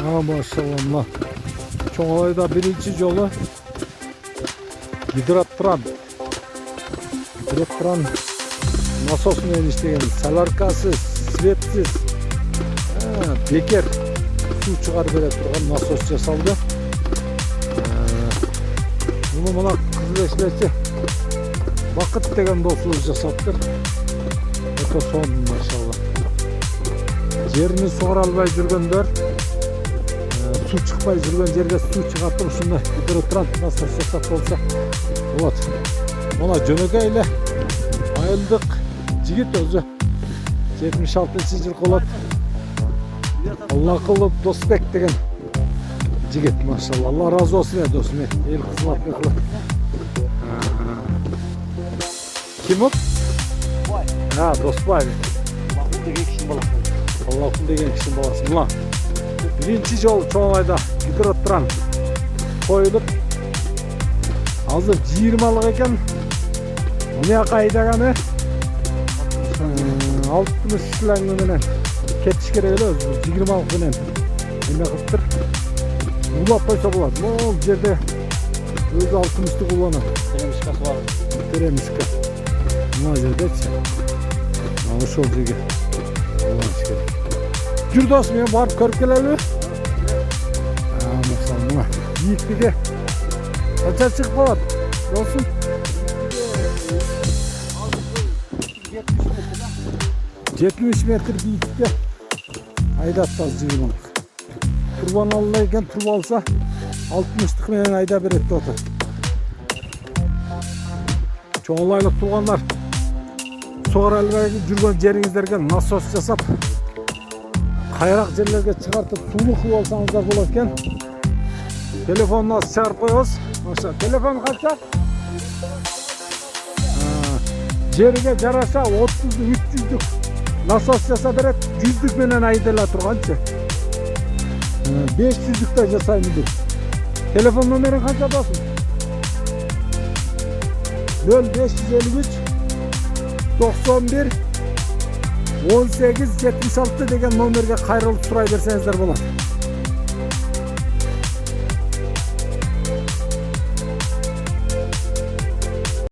Maşallah. Çoğalayda birinci yolu Hidrotrans nasos menен иштеген, соляркасыз, светсиз, бекер суу чыгарып бере турган насос жасалды. Муну мына кызылешлечи Бакыт деген досубуз жасаптыр. Өтө сонун, машалла. Жерини сугара албай жүргөндөр, суу чыкпай жүргөн жерге суу чыгартып, ушундай гидротранс насос жасап болсо болот. Мына жөнөкөй эле айылдык жигит өзү 76-жылкы болот. Аллакылов Досбек деген жигит, машалла. Алла разы болсун досум, эл кызмат кылат. Ким ол? Досбай. Аллакул деген кишинин баласы. Мына биринчи жолу Чоңайда гидротран коюлуп, азыр 20-лык экен. Мына айдаганы 60 шланг менен кетиш керек эле, 20-лык менен эме кылыптыр. Улап койсо болот. Могул жерде өзү 60-ты кулланат. Теремишкасы бар. Теремишка. Мына жердечи. Ошол жерге кулланыш керек. Жүр досум, мен барып көрүп келелиби? Мына бийиктиги канча чыгып калат досум? 70 метр бийиктикке айдатты 20-лык. Турбан алла экен, турбу алса 60-тык менен айда берет деп атат. Чоңлайлык туугандар, сугара албай жүргөн жериңиздерге насос жасап, кайрак жерлерге чыгартып сулуу кылып алсаңыздар болот экен. Телефонуна чыгарып коебуз. Ошо телефон канча? Жерге жараша 30-дүк, 300-дүк насос жаса берет, 100-дүк менен айдала турганчы. 500-дүк да жасайм деп. Телефон номерин канча досум? 0553 91 18 76 деген номерге кайрылып сурай берсеңиздер болот.